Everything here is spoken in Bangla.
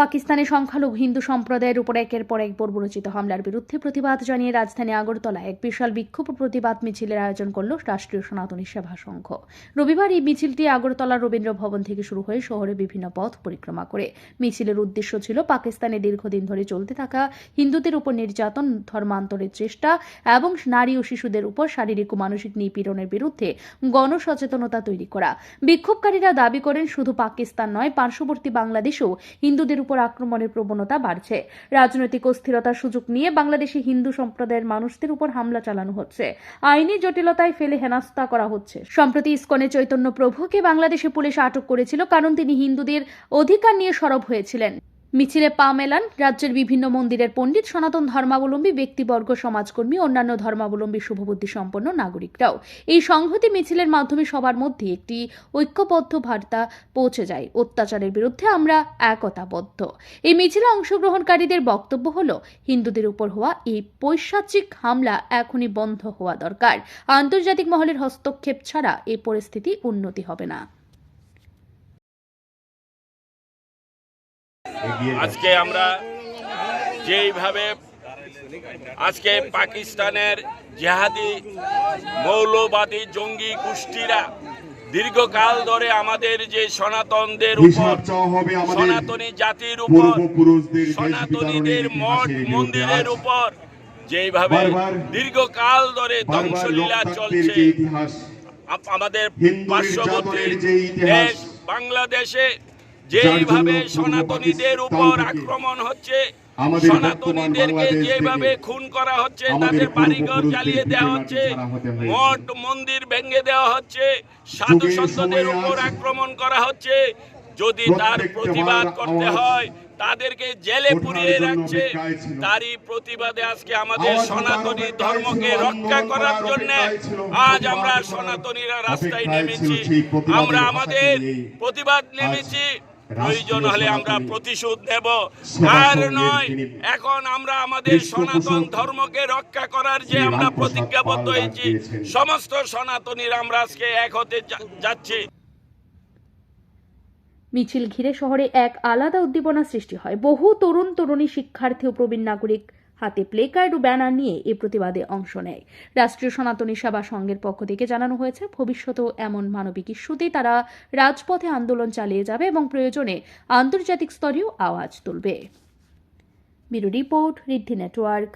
পাকিস্তানে সংখ্যালঘু হিন্দু সম্প্রদায়ের উপর একের পর এক বর্বরোচিত হামলার বিরুদ্ধে প্রতিবাদ জানিয়ে রাজধানী আগরতলায় এক বিশাল বিক্ষোভ প্রতিবাদ মিছিলের আয়োজন করল রাষ্ট্রীয় সনাতনী সেবা সংঘ। রবিবার এই মিছিলটি আগরতলার রবীন্দ্র ভবন থেকে শুরু হয়ে শহরে বিভিন্ন পথ পরিক্রমা করে। মিছিলের উদ্দেশ্য ছিল পাকিস্তানে দীর্ঘদিন ধরে চলতে থাকা হিন্দুদের উপর নির্যাতন, ধর্মান্তরের চেষ্টা এবং নারী ও শিশুদের উপর শারীরিক ও মানসিক নিপীড়নের বিরুদ্ধে গণসচেতনতা তৈরি করা। বিক্ষোভকারীরা দাবি করেন, শুধু পাকিস্তান নয়, পার্শ্ববর্তী বাংলাদেশেও হিন্দুদের উপর আক্রমণের প্রবণতা বাড়ছে। রাজনৈতিক অস্থিরতার সুযোগ নিয়ে বাংলাদেশে হিন্দু সম্প্রদায়ের মানুষদের উপর হামলা চালানো হচ্ছে, আইনি জটিলতায় ফেলে হেনস্থা করা হচ্ছে। সম্প্রতি ইসকনে চৈতন্য প্রভুকে বাংলাদেশে পুলিশ আটক করেছিল, কারণ তিনি হিন্দুদের অধিকার নিয়ে সরব হয়েছিলেন। মিছিলে পা মেলান রাজ্যের বিভিন্ন মন্দিরের পণ্ডিত, সনাতন ধর্মাবলম্বী ব্যক্তিবর্গ, সমাজকর্মী, অন্যান্য ধর্মাবলম্বী শুভবুদ্ধি সম্পন্ন নাগরিকরাও। এই সংহতি মিছিলের মাধ্যমে সবার মধ্যে একটি ঐক্যবদ্ধ বার্তা পৌঁছে যায়, অত্যাচারের বিরুদ্ধে আমরা একতাবদ্ধ। এই মিছিলে অংশগ্রহণকারীদের বক্তব্য হলো, হিন্দুদের উপর হওয়া এই পৈশাচিক হামলা এখনই বন্ধ হওয়া দরকার। আন্তর্জাতিক মহলের হস্তক্ষেপ ছাড়া এই পরিস্থিতি উন্নতি হবে না। আজকে আমরা যেইভাবে আজকে পাকিস্তানের জিহাদি মৌলবাদী জঙ্গি গোষ্ঠীরা দীর্ঘকাল ধরে আমাদের যে সনাতনদের উপর, সনাতনী জাতির উপর, সনাতনীদের মঠ মন্দিরের উপর যেইভাবে দীর্ঘকাল ধরে ধ্বংসলীলা চলছে, আমাদের পার্শ্ববর্তী দেশ বাংলাদেশে যেইভাবে সনাতনীদের উপর আক্রমণ হচ্ছে, সনাতনীদেরকে যেভাবে খুন করা হচ্ছে, তাদের বাড়িঘর জ্বালিয়ে দেওয়া হচ্ছে, মঠ মন্দির ভেঙে দেওয়া হচ্ছে, সাধু সন্তদের উপর আক্রমণ করা হচ্ছে, যদি তার প্রতিবাদ করতে হয় তাদেরকে জেলে পুরিয়ে রাখছে। তারই প্রতিবাদে আজকে আমাদের সনাতনী ধর্মকে রক্ষা করার জন্য আজ আমরা সনাতনীরা রাস্তায় নেমেছি, আমরা আমাদের প্রতিবাদ নেমেছি। প্রয়োজন হলে আমরা প্রতিশোধ নেব, আর নয় এখন আমরা আমাদের সনাতন ধর্মকে রক্ষা করার যে আমরা প্রতিজ্ঞাবদ্ধ হয়েছি, সমস্ত সনাতনীরা আমরা আজকে এক হতে যাচ্ছি। মিছিল ঘিরে শহরে এক আলাদা উদ্দীপনা সৃষ্টি হয়। বহু তরুণ তরুণী, শিক্ষার্থী ও প্রবীণ নাগরিক হাতে প্লেকার্ড ও ব্যানার নিয়ে এই প্রতিবাদে অংশ নেয়। রাষ্ট্রীয় সনাতনী সেবা সংঘের পক্ষ থেকে জানানো হয়েছে, ভবিষ্যতেও এমন মানবিক ইস্যুতে তারা রাজপথে আন্দোলন চালিয়ে যাবে এবং প্রয়োজনে আন্তর্জাতিক স্তরেও আওয়াজ তুলবে। ব্যুরো রিপোর্ট, ঋদ্ধি নেটওয়ার্ক।